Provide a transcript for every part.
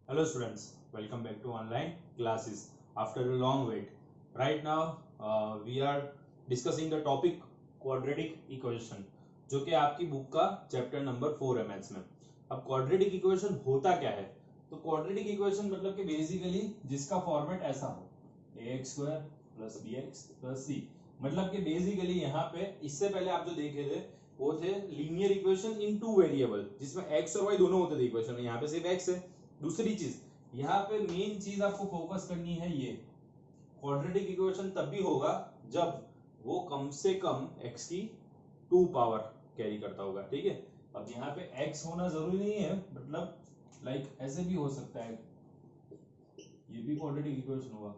Hello students, welcome back to online classes after a long wait. Right now we are discussing the topic quadratic equation जो कि आपकी book का chapter number 4 है maths में। अब quadratic equation होता क्या है? तो क्वाड्रेटिक इक्वेशन मतलब कि बेसिकली जिसका फॉर्मेट ऐसा हो ax square plus bx plus c, मतलब कि बेसिकली यहाँ पे इससे पहले आप जो देखे थे वो थे linear equation in two variable जिसमें x और y दोनों होते थे इक्वेशन में। यहाँ पे सिर्फ x है। दूसरी चीज यहाँ पे मेन चीज आपको फोकस करनी है, ये क्वाड्रेटिक इक्वेशन तब भी होगा जब वो कम से कम x की 2 पावर कैरी करता होगा। ठीक है, अब यहाँ पे x होना जरूरी नहीं है, मतलब लाइक ऐसे भी हो सकता है, ये भी क्वाड्रेटिक इक्वेशन होगा।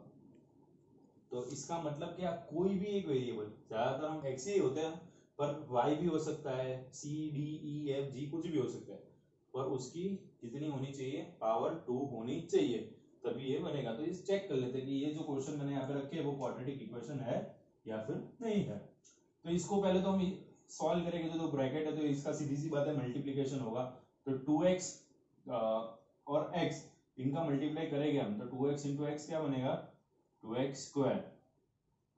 तो इसका मतलब क्या, कोई भी एक वेरिएबल, ज्यादातर हम x ही होते हैं पर y भी हो सकता है, c d e f g कुछ भी हो सकता है, पर उसकी कितनी होनी चाहिए, पावर 2 होनी चाहिए, तभी ये बनेगा। तो इस चेक कर लेते हैं कि ये जो क्वेश्चन मैंने यहाँ पे रखे है वो क्वाड्रेटिक इक्वेशन है या फिर नहीं है। तो इसको पहले तो हम सॉल्व करेंगे, तो ब्रैकेट है तो इसका सीधी सी बात है मल्टीप्लीकेशन होगा। तो 2x और x इनका मल्टीप्लाई करेंगे हम, तो 2x इंटू एक्स क्या बनेगा, 2x स्क्वायर,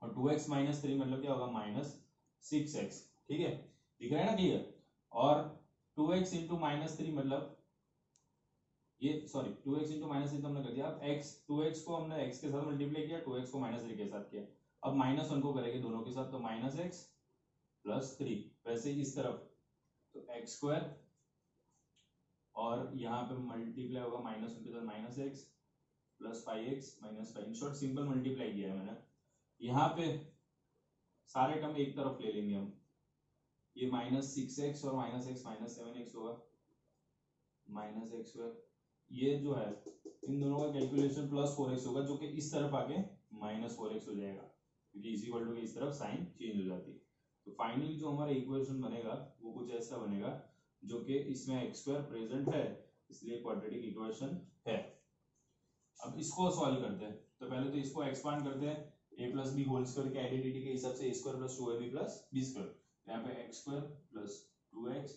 और 2x माइनस 3 मतलब क्या होगा, माइनस 6x। ठीक है, दिख रहा है ना क्लियर। और 2x इंटू माइनस 3 मतलब ये, सॉरी 2x इंटू माइनस 3 तो हमने कर दिया। अब x 2x को हमने x के साथ मल्टीप्लाई किया, 2x को माइनस 3 के साथ किया। अब माइनस 1 को करेंगे दोनों के साथ, तो माइनस x प्लस 3, वैसे ही इस तरफ तो x स्क्वायर, और यहाँ पे मल्टीप्लाई होगा माइनस 1 के साथ minus x plus 5x minus 5। In short simple multiply किया है मैंने। यहाँ पे सारे टर्म एक तरफ ले लेंगे हम, ये माइनस 6x और माइनस x माइनस 7x होगा, माइनस x स्क्वायर, ये जो है इन दोनों का कैलकुलेशन प्लस 4x होगा, जो कि इस तरफ आके माइनस 4x हो जाएगा, क्योंकि इज इक्वल टू की इस तरफ साइन चेंज हो जाती है। तो फाइनली जो हमारा इक्वेशन बनेगा वो कुछ ऐसा बनेगा, जो कि इसमें x स्क्वायर प्रेजेंट है, इसलिए क्वाड्रेटिक इक्वेशन है। अब इसको सॉल्व करते हैं, तो पहले तो इसको एक्सपांड करते हैं, a plus B whole square के आइडेंटिटी के हिसाब से a square plus 2ab plus b square, यहाँ पे x square plus 2x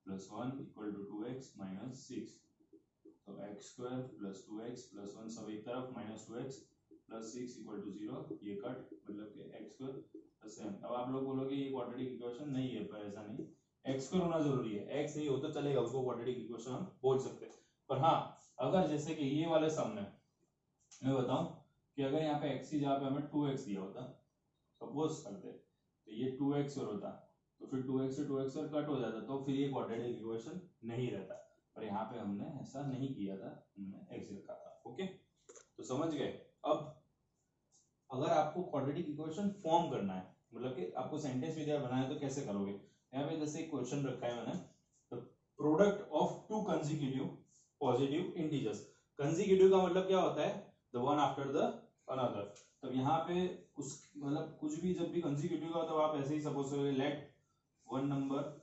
plus 1 equal to 2x minus 6। तो x square plus 2x plus 1 सब एक तरफ, minus 2x plus 6 equal to 0, ये कट, मतलब कि x स्क्वायर प्लस 7। अब आप लोग बोलोगे ये क्वाड्रेटिक इक्वेशन नहीं है, पर ऐसा नहीं, x स्क्वायर होना जरूरी है, x नहीं हो तो चलेगा, उसको क्वाड्रेटिक इक्वेशन हम बोल सकते हैं। पर हाँ, अगर जैसे कि ये वाले सम में मैं बताऊं कि अगर यहाँ पे x की जगह पे हमें 2x दिया होता, सपोज करते, तो ये 2x और होता, तो फिर 2x से 2x और कट हो जाता, तो फिर ये क्वाड्रेटिक इक्वेशन नहीं रहता। पर यहाँ पे हमने ऐसा नहीं किया था, हमने x रखा था। ओके, तो समझ गए। अब अगर आपको क्वाड्रेटिक इक्वेशन फॉर्म करना है, मतलब कि आपको सेंटेंस में बनाना है, तो कैसे करोगे। यहाँ पे जैसे एक क्वेश्चन रखा है मैंने, the product of to consecutive positive integers. Consecutive का मतलब क्या होता है, the one after the another. तो यहाँ पे उस मतलब कुछ भी जब भी कंसेक्यूटिव का, तो आप ऐसे ही सपोज करोगे, लेट वन नंबर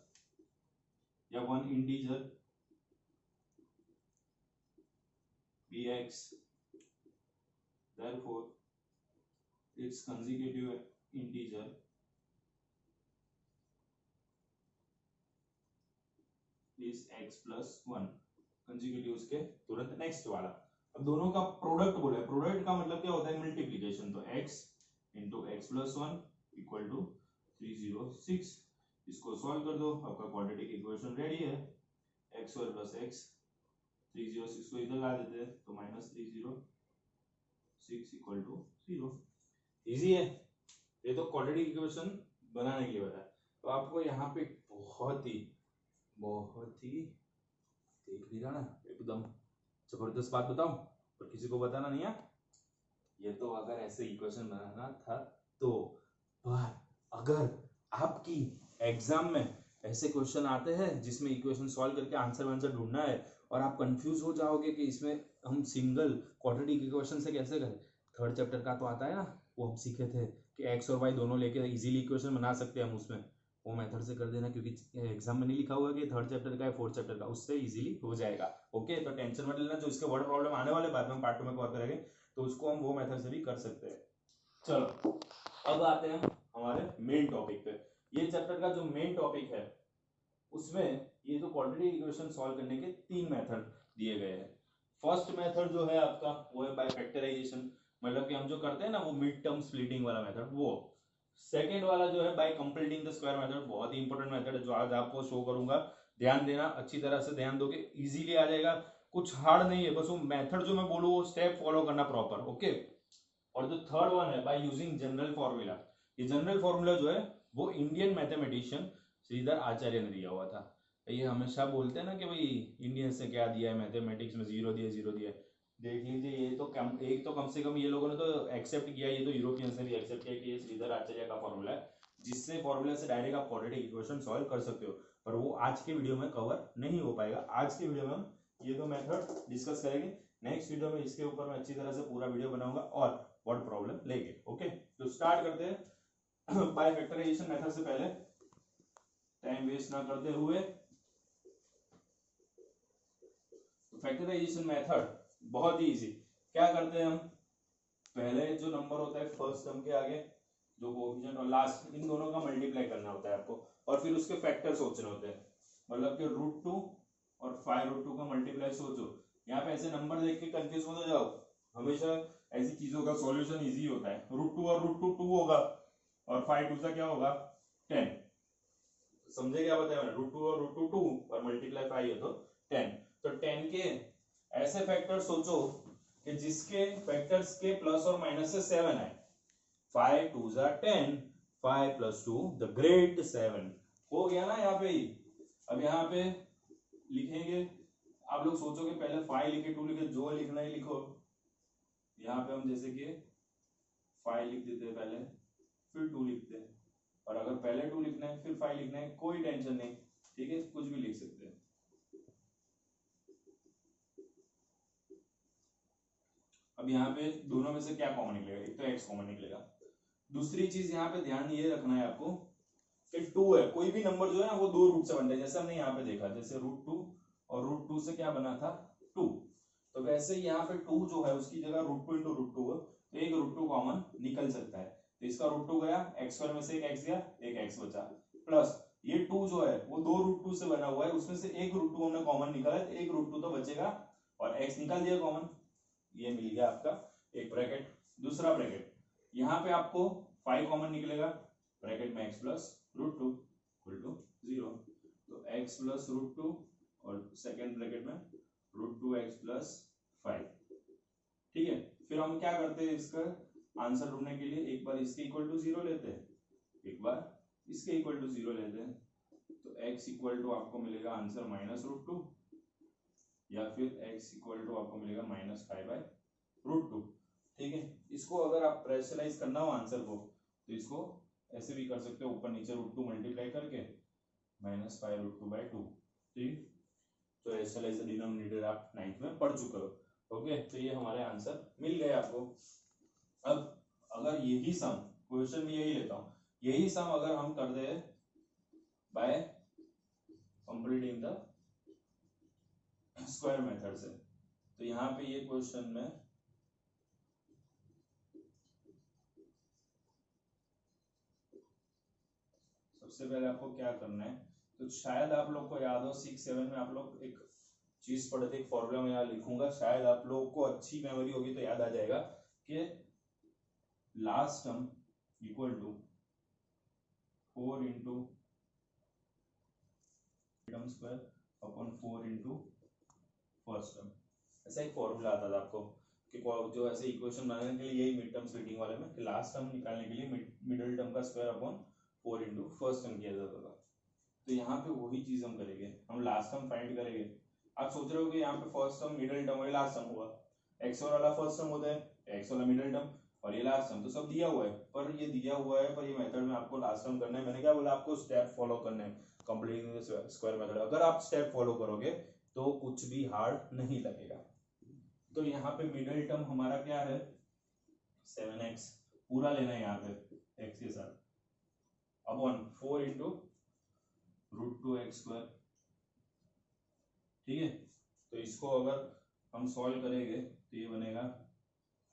या one integer be x, therefore its consecutive integer is x plus 1। Consecutive उसके तुरंत नेक्स्ट वाला। अब दोनों का प्रोडक्ट बोला है, प्रोडक्ट का मतलब क्या होता है, मल्टीप्लीकेशन। तो x into x plus 1 equal to 306। इसको सॉल्व कर दो, आपका क्वाड्रेटिक इक्वेशन रेडी है। एक्स स्क्वायर प्लस एक्स, 306 को इधर ला देते हैं, तो माइनस 306 इक्वल टू 0। इजी है, ये तो क्वाड्रेटिक इक्वेशन बनाने के लिए बताया। तो आपको यहाँ पे बहुत ही देख नहीं रहा ना, एकदम जबरदस्त बात बताऊं, पर किसी को बताना नहीं है। ये तो अगर ऐसे इक्वेशन बनाना था तो, पर अगर आपकी एग्जाम में ऐसे क्वेश्चन आते हैं जिसमें इक्वेशन सॉल्व करके आंसर ढूंढना है, और आप कंफ्यूज हो जाओगे कि इसमें हम सिंगल क्वाड्रेटिक इक्वेशन से कैसे करें। थर्ड चैप्टर का तो आता है ना, वो हम सीखे थे कि एक्स और वाई दोनों लेके इजीली इक्वेशन बना सकते हैं हम, उसमें वो मेथड से कर देना, क्योंकि एग्जाम में नहीं लिखा हुआ कि थर्ड चैप्टर का है फोर्थ चैप्टर का, उससे इजीली हो जाएगा। ओके, तो टेंशन मत लेना, जो इसके वर्ड प्रॉब्लम आने वाले बाद में पार्ट 2 में कवर करेंगे, तो उसको हम वो मेथड से भी कर सकते हैं। चलो अब आते हैं हमारे मेन टॉपिक पे। ये चैप्टर का जो मेन टॉपिक है उसमें ये जो क्वाड्रेटिक इक्वेशन सॉल्व करने के 3 मेथड दिए गए हैं। फर्स्ट मेथड जो है आपका वो है बाय फैक्टराइजेशन, मतलब कि हम जो करते हैं ना वो मिड टर्म स्प्लिटिंग वाला मेथड वो। सेकेंड वाला जो है bye completing the square method, बहुत ही इंपॉर्टेंट मेथड है जो आज आपको शो करूंगा, ध्यान देना, अच्छी तरह से ध्यान दोगे इजीली आ जाएगा, कुछ हार्ड नहीं है, बस वो मेथड जो मैं बोलूँ वो स्टेप फॉलो करना प्रॉपर, ओके। और जो थर्ड वन है बाय यूजिंग जनरल फॉर्मूला, ये जनरल फॉर्मूला जो है वो इंडियन मैथमेटिशियन श्रीधर आचार्य ने दिया हुआ था। ये हमेशा बोलते हैं ना कि भाई इंडियंस ने क्या दिया है मैथमेटिक्स में, जीरो दिया, जीरो दिया। देख लीजिए ये तो कम, एक तो कम से कम ये लोगों ने तो एक्सेप्ट किया, ये तो यूरोपियंस ने भी एक्सेप्ट किया कि ये श्रीधर आचार्य का फॉर्मूला है, जिससे फॉर्मूला से डायरेक्ट आप क्वाड्रेटिक इक्वेशन सॉल्व कर सकते हो। पर वो आज के वीडियो में कवर नहीं हो पाएगा। आज के वीडियो में हम ये दो मेथड डिस्कस करेंगे, नेक्स्ट वीडियो में इसके ऊपर मैं अच्छी तरह से पूरा वीडियो बनाऊंगा और वर्ड प्रॉब्लम लेंगे, ओके। तो स्टार्ट करते हैं बाय फैक्टराइजेशन मेथड से पहले टाइम वेस्ट ना करते हुए। फैक्टराइजेशन मेथड बहुत ही इजी, क्या करते हैं हम, पहले जो नंबर होता है फर्स्ट टर्म के आगे जो कोएफिशिएंट और लास्ट, इन दोनों का मल्टीप्लाई करना होता है आपको, और फिर उसके फैक्टर सोचने होते हैं, मतलब कि √2 और 5√2 का मल्टीप्लाई सोचो। यहाँ पे ऐसे नंबर देख के कंफ्यूज मत हो जाओ, हमेशा ऐसी चीजों का सॉल्यूशन इजी होता है। √2 और √2 2 होगा और 5 2 क्या होगा 10, समझे क्या बताया मैंने, √2 और √2 2 और मल्टीप्लाई 5 है तो 10। तो 10 के ऐसे फैक्टर सोचो कि जिसके फैक्टर्स के प्लस और माइनस से 7 है। 5 2 10, 5 + 2 द ग्रेट 7, हो गया ना यहाँ पे ही। अब यहाँ पे लिखेंगे, आप लोग सोचोगे पहले 5 लिखे 2 लिखे, जो लिखना ही लिखो। यहाँ पे हम जैसे कि 5 लिख देते हैं पहले, फिर 2 लिखते हैं, और अगर पहले 2 लिखना है फिर 5 लिखना है, कोई टेंशन नहीं, ठीक है, कुछ भी लिख सकते हैं। अब यहाँ पे दोनों में से क्या कॉमन निकलेगा, एक तो x कॉमन निकलेगा। दूसरी चीज यहाँ पे ध्यान ये रखना है आपको कि 2 है, कोई भी नंबर जो है ना वो दो रूट से बनता है, जैसे हमने यहाँ पे देखा, जैसे √2 और √2 से क्या बना था 2, तो वैसे यहाँ पे 2 जो है उसकी जगह √2 × √2 है, तो एक √2 कॉमन निकल सकता है, तो इसका √2 गया, x² में से एक x गया, एक x बचा, प्लस ये 2 जो है वो दो √2 से बना हुआ है, उसमें से एक √2 हमने कॉमन निकाला है, तो एक √2 तो बचेगा, और x निकाल दिया कॉमन, ये मिल गया आपका एक ब्रैकेट। दूसरा ब्रैकेट, यहाँ पे आपको 5 कॉमन निकलेगा, ब्रैकेट में x + √2 = 0, तो x + √2 और सेकेंड ब्रैकेट में √2x + 5, ठीक है। फिर हम क्या करते हैं, इसका आंसर ढूंढने के लिए एक बार इसके इक्वल टू 0 लेते हैं, एक बार इसके इक्वल टू 0 लेते हैं, तो x इक्वल टू आपको मिलेगा आंसर -√2, या फिर x इक्वल टू आपको मिलेगा -5/√2, ठीक है। इसको अगर आप रेशनलाइज करना हो आंसर को, तो इसको ऐसे भी कर सकते हो, ऊपर नीचे √2 मल्टीप्लाई करके -5√2/2, ठीक। तो रेशनलाइज डिनोमिनेटर आप 9th में पढ़ चुके हो, ओके। तो ये हमारे आंसर मिल गए आपको। अब अगर यही सम, क्वेश्चन में यही लेता हूं, यही सम अगर हम कर दे by completing the square method से, तो यहाँ पे ये क्वेश्चन में सबसे पहले आपको क्या करना है, तो शायद आप लोग को याद हो 6 7 में आप लोग एक चीज पढ़े थे, एक फॉर्मूला में यहाँ लिखूंगा, शायद आप लोगों को अच्छी मेमोरी होगी तो याद आ जाएगा कि last term equal to 4 × term square upon 4 × first term, ऐसा एक फॉर्मूला आता था आपको कि जो ऐसे इक्वेशन बनाने के लिए, यही मिड टर्म स्प्लिटिंग वाले में, कि लास्ट टर्म निकालने के लिए मिडिल टर्म का स्क्वायर अपॉन 4 × फर्स्ट टर्म किया जाता था। तो यहाँ पे वही चीज हम करेंगे, हम लास्ट टर्म फाइंड करेंगे। आप सोच रहे हो कि यहाँ पे फर्स्ट टर्म, मिडिल टर्म और लास्ट टर्म हुआ, एक्स वाला फर्स्ट टर्म होता है, एक्स वाला मिडिल टर्म और ये लास्ट टर्म, तो सब दिया हुआ है, पर ये दिया हुआ है, पर ये मेथड में आपको लास्ट टर्म करना है। मैंने क्या बोला आपको, स्टेप फॉलो करने हैं, कंप्लीटिंग स्क्वायर मेथड, अगर आप स्टेप फॉलो करोगे तो कुछ भी हार्ड नहीं लगेगा। तो यहाँ पे मिडिल टर्म हमारा क्या है 7x, पूरा लेना है यहाँ पे x के साथ, अपॉन 4 × √2x², ठीक है। तो इसको अगर हम सॉल्व करेंगे तो ये बनेगा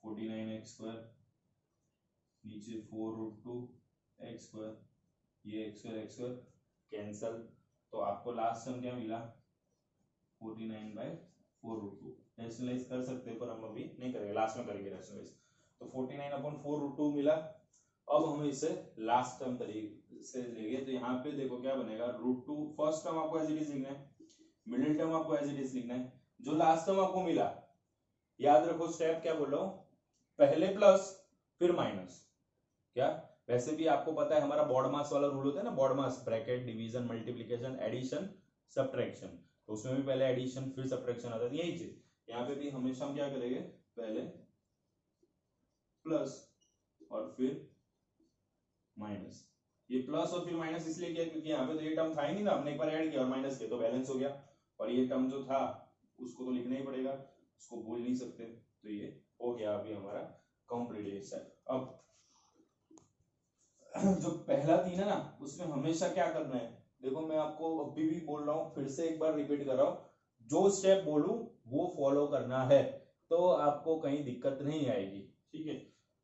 49x², नीचे 4√2x², ये x² कैंसल, तो आपको लास्ट टर्म क्या मिला 49/4√2, रैशनलाइज कर सकते हैं, पर हम अभी नहीं करेंगे, लास्ट में करेंगे रैशनलाइज। तो 49/4√2 मिला। अब हम इसे लास्ट टर्म तरीके से लेंगे, तो यहाँ पे देखो क्या बनेगा, √2 फर्स्ट टर्म आपको एज इट इज लिखना है, मिडिल टर्म आपको एज इट इज लिखना है, जो लास्ट टर्म आपको मिला, याद रखो स्टेप क्या बोल रहा हूं, पहले प्लस फिर माइनस। क्या वैसे भी आपको पता है हमारा बॉडमास वाला रूल होता है ना, BODMAS bracket division multiplication addition subtraction, तो उसमें भी पहले एडिशन फिर सब्ट्रैक्शन आता है, यही चीज यहाँ पे भी हमेशा हम क्या करेंगे, पहले प्लस और फिर माइनस। ये प्लस और फिर माइनस इसलिए किया क्योंकि यहाँ पे तो ये टर्म था ही नहीं ना, हमने एक बार ऐड किया और माइनस किया तो बैलेंस हो गया, और ये टर्म जो था उसको तो लिखना ही पड़ेगा, उसको भूल नहीं सकते, तो ये हो गया अभी हमारा कंप्लीट स्टेप। अब जो पहला तीन है ना, उसमें हमेशा क्या करना है, देखो मैं आपको अभी भी बोल रहा हूँ, फिर से एक बार रिपीट कर रहा हूँ, जो स्टेप बोलूं वो फॉलो करना है, तो आपको कहीं दिक्कत नहीं आएगी, ठीक है।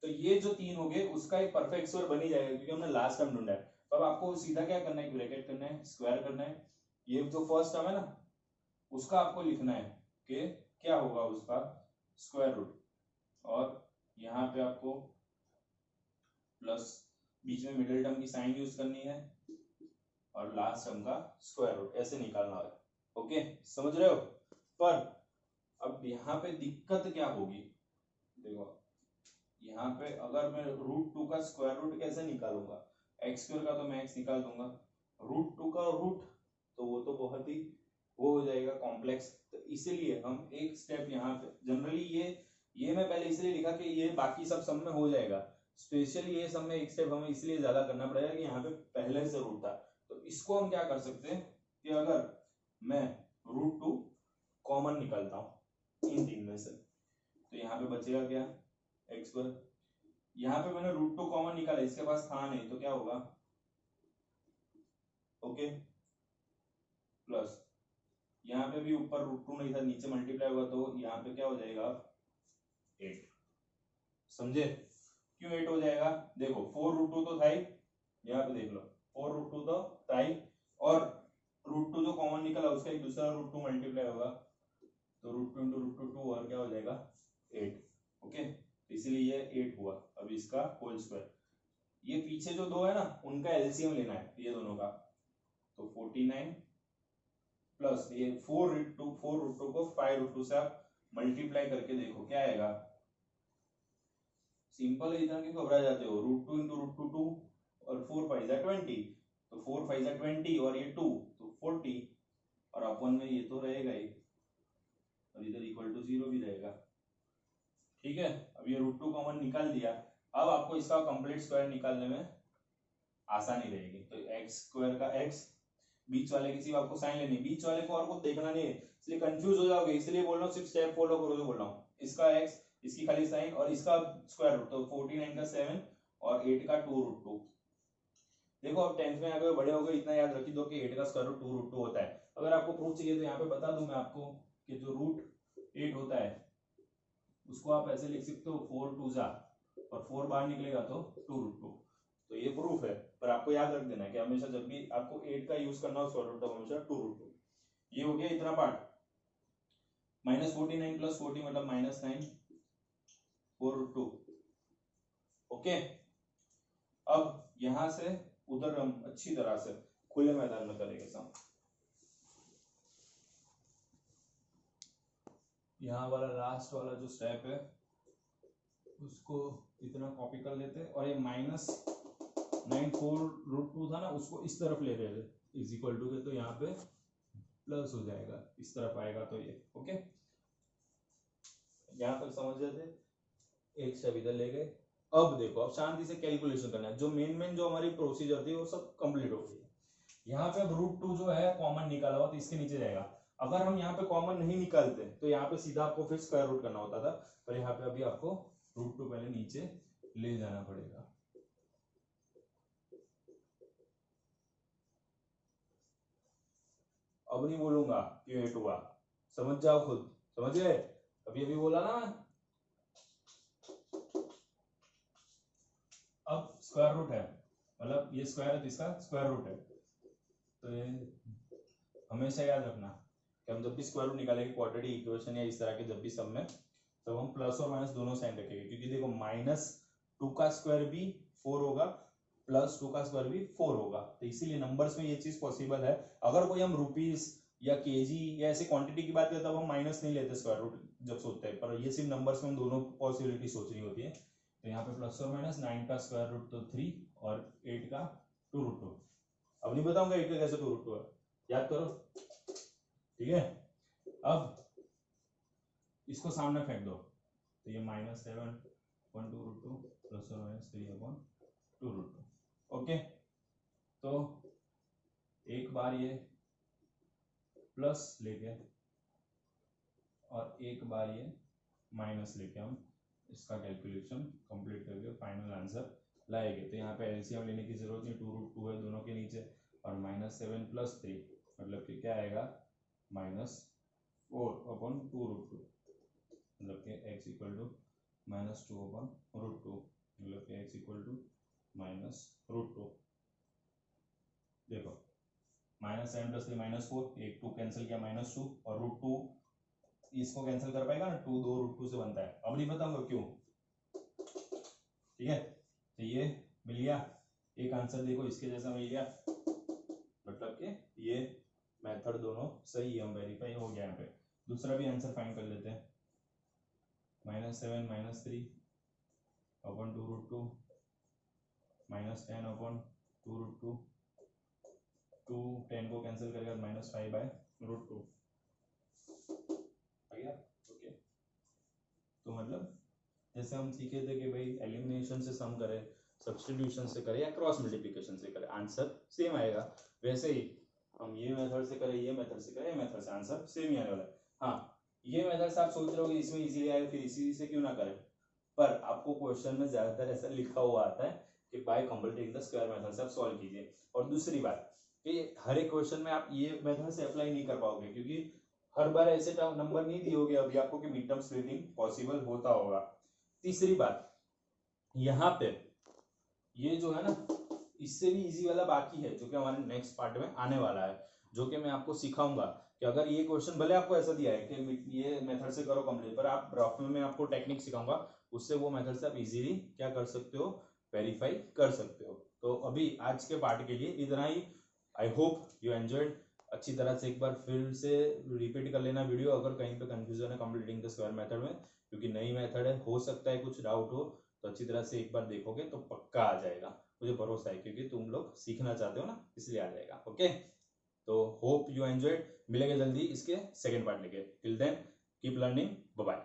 तो ये जो तीन हो गए उसका एक परफेक्ट स्क्वायर बन ही जाएगा क्योंकि हमने लास्ट टर्म ढूंढा है। तो अब आपको सीधा क्या करना है, ब्रैकेट करना है, स्क्वायर करना है, ये जो फर्स्ट टर्म है ना उसका आपको लिखना है कि क्या होगा उसका स्क्वायर रूट, और यहाँ पे आपको प्लस, बीच में मिडिल टर्म की साइन यूज करनी है, और लास्ट टर्म का स्क्वायर रूट ऐसे निकालना है। ओके, समझ रहे हो। पर अब यहाँ पे दिक्कत क्या होगी, देखो यहाँ पे अगर मैं √2 का स्क्वायर रूट कैसे निकालूंगा, एक्स स्क्वायर का तो मैं एक्स निकाल दूंगा, √2 का रूट तो वो तो बहुत ही वो हो जाएगा कॉम्प्लेक्स, तो इसीलिए हम एक स्टेप यहाँ पे जनरली ये मैं पहले इसलिए लिखा कि ये बाकी सब सम में हो जाएगा, स्पेशली ये सब में एक स्टेप हमें इसलिए ज्यादा करना पड़ेगा कि यहाँ पे पहले से रूट था। तो इसको हम क्या कर सकते हैं कि अगर मैं √2 कॉमन निकालता हूं इन तीन में से, तो यहाँ पे बचेगा क्या, एक्स पर, यहाँ पे मैंने √2 कॉमन निकाला, इसके पास था नहीं तो क्या होगा, ओके, प्लस यहाँ पे भी ऊपर √2 नहीं था, नीचे मल्टीप्लाई हुआ तो यहाँ पे क्या हो जाएगा 8, समझे। क्यों 8 हो जाएगा, देखो 4√2 तो था ही, यहाँ पे देख लो 4√2 तो था ही, और √2 जो कॉमन निकला उसका एक दूसरा √2 मल्टीप्लाई होगा, तो √2 × √2 और क्या हो जाएगा 8, ओके, इसलिए ये 8 हुआ। अब इसका होल स्क्वायर, ये पीछे जो दो है ना उनका एलसीएम लेना है ये दोनों का, तो 49 प्लस ये 4√2 को 5√2 से आप मल्टीप्लाई करके देखो क्या आएगा, सिंपल है, इतना क्यों घबरा जाते हो, √2 × √2 और 4 5 जा 20, तो 4 5 जा 20 और ये 2 तो 40, और अपन में ये तो रहेगा ही, और इधर इक्वल टू 0 भी रहेगा, ठीक है। अब ये √2 कॉमन निकाल दिया, अब आपको इसका कंप्लीट स्क्वायर निकालने में आसानी रहेगी, तो एक्स स्क्वायर का एक्स, बीच वाले की सिर्फ आपको साइन लेनी, बीच वाले को और कुछ देखना नहीं है, इसलिए कंफ्यूज हो जाओगे, इसलिए बोल रहा हूँ सिर्फ स्टेप फॉलो करो जो बोल रहा हूँ, इसका एक्स, इसकी खाली साइन और इसका स्क्वायर रूट, तो 49 का 7 और 8 का 2√2। देखो अब 10th में आगे बड़े हो गए, इतना याद रखी दो कि 8 का स्क्वायर रूट 2√2 होता है। अगर आपको प्रूफ चाहिए तो यहाँ पे बता दूं मैं आपको कि जो √8 होता है उसको आप ऐसे लिख सकते हो 4 2 जा, और 4 बाहर निकलेगा तो 2√2, तो ये प्रूफ है। पर आपको याद रख देना है कि हमेशा जब भी आपको 8 का यूज करना हो स्क्वायर रूट, तो हमेशा 2√2। ये हो गया इतना पार्ट, -49 + 40 मतलब -9 4√2, ओके। अब यहां से उधर हम अच्छी तरह से खुले मैदान में करेंगे सम, यहाँ वाला लास्ट वाला जो स्टेप है उसको इतना कॉपी कर लेते हैं, और ये -9 4√2 था ना उसको इस तरफ ले रहे थे इज इक्वल टू के, तो यहाँ पे प्लस हो जाएगा, इस तरफ आएगा तो ये, ओके। यहाँ तक समझ रहे थे, एक स्टेप इधर ले गए। अब देखो, अब शांति से कैलकुलेशन करना है, जो मेन जो हमारी प्रोसीजर थी वो सब कंप्लीट हो गई है। यहाँ पे अब √2 जो है कॉमन निकाला हुआ तो इसके नीचे जाएगा, अगर हम यहाँ पे कॉमन नहीं निकालते तो यहाँ पे सीधा आपको फिर स्क्वायर रूट करना होता था, पर यहाँ पे अभी आपको √2 पहले नीचे ले जाना पड़ेगा। अब नहीं बोलूंगा क्यों 8 हुआ, समझ जाओ खुद, समझ गए, अभी अभी बोला ना। अब स्क्वायर रूट है, मतलब ये स्क्वायर है तो इसका स्क्वायर रूट है, तो ये हमेशा याद रखना कि हम जब भी स्क्वायर रूट निकालेंगे क्वाड्रेटिक इक्वेशन या इस तरह के जब भी सब में, तब हम प्लस और माइनस दोनों साइन रखेंगे, क्योंकि देखो -2 का स्क्वायर भी 4 होगा, +2 का स्क्वायर भी 4 होगा, तो इसीलिए नंबर्स में ये चीज पॉसिबल है। अगर कोई हम रुपीज या केजी या ऐसे क्वांटिटी की बात करते हैं तब हम माइनस नहीं लेते स्क्वायर रूट जब सोचते हैं, पर ये सिर्फ नंबर्स में हम दोनों पॉसिबिलिटी सोच रही होती है। तो यहाँ पे प्लस और माइनस, 9 का स्क्वायर रूट तो 3 और 8 का 2√2। अब नहीं बताऊंगा 8 का कैसे 2√2 है, याद करो, ठीक है। अब इसको सामने फेंक दो, तो ये -7/2√2 प्लस और माइनस 3/2√2। ओके, तो एक बार ये प्लस लेके और एक बार ये माइनस लेके हम इसका कैलकुलेशन कंप्लीट करके फाइनल आंसर लाएंगे। तो यहाँ पे एलसीएम लेने की जरूरत नहीं, 2√2 है दोनों के नीचे, और -7 + 3 मतलब कि क्या आएगा, -4/2√2, मतलब कि x = -2/√2, मतलब कि x = -√2। देखो -7 + 3 -4, 1 2 कैंसिल किया -2, और √2 इसको कैंसिल कर पाएगा ना, 2 2 √2 से बनता है। अब नहीं बताऊंगा क्यों, ठीक है। तो ये मिल गया, एक आंसर देखो इसके जैसा मिल गया, मतलब कि ये मेथड दोनों सही है, हम वेरीफाई हो गया। यहाँ पे दूसरा भी आंसर फाइंड कर लेते हैं, -7 - 3/2√2 -10/2√2, 2 10 को कैंसिल करेगा -5/√2 आ गया। ओके, तो मतलब जैसे हम सीखे थे कि भाई एलिमिनेशन से सम करें, सब्स्टिट्यूशन से करें या क्रॉस मल्टीप्लिकेशन से करें, आंसर सेम आएगा। वैसे ही हम ये मेथड से करें, ये मेथड से करें, ये मेथड से, आंसर सेम ही आने वाला है। हाँ, ये मेथड से आप सोच रहे हो कि इसमें इजीली आएगा, फिर इसी से क्यों ना करें, पर आपको क्वेश्चन में ज्यादातर ऐसा लिखा हुआ आता है कि bye completing the square method से आप सॉल्व कीजिए। और दूसरी बात कि हर एक क्वेश्चन में आप ये मेथड से अप्लाई नहीं कर पाओगे, क्योंकि हर बार ऐसे नंबर नहीं दिए होंगे अभी आपको कि मिड टर्म स्प्लिटिंग पॉसिबल होता होगा। तीसरी बात, यहाँ पे ये जो है ना, इससे भी इजी वाला बाकी है, जो कि हमारे नेक्स्ट पार्ट में आने वाला है, जो कि मैं आपको सिखाऊंगा कि अगर ये क्वेश्चन भले आपको ऐसा दिया है कि ये मेथड से करो कंप्लीट, पर आप ड्राफ्ट में मैं आपको टेक्निक सिखाऊंगा, उससे वो मेथड से आप इजीली क्या कर सकते हो, वेरीफाई कर सकते हो। तो अभी आज के पार्ट के लिए इतना ही। I hope you enjoyed. अच्छी तरह से एक बार फिर से रिपीट कर लेना वीडियो अगर कहीं पे कंफ्यूजन है कंप्लीटिंग द स्क्वायर मेथड में, क्योंकि नई मेथड है, हो सकता है कुछ डाउट हो, तो अच्छी तरह से एक बार देखोगे तो पक्का आ जाएगा, मुझे भरोसा है, क्योंकि तुम लोग सीखना चाहते हो ना, इसलिए आ जाएगा। ओके, तो होप यू एंजॉयड। मिलेंगे जल्दी इसके सेकंड पार्ट लेके, till then keep learning, bye bye.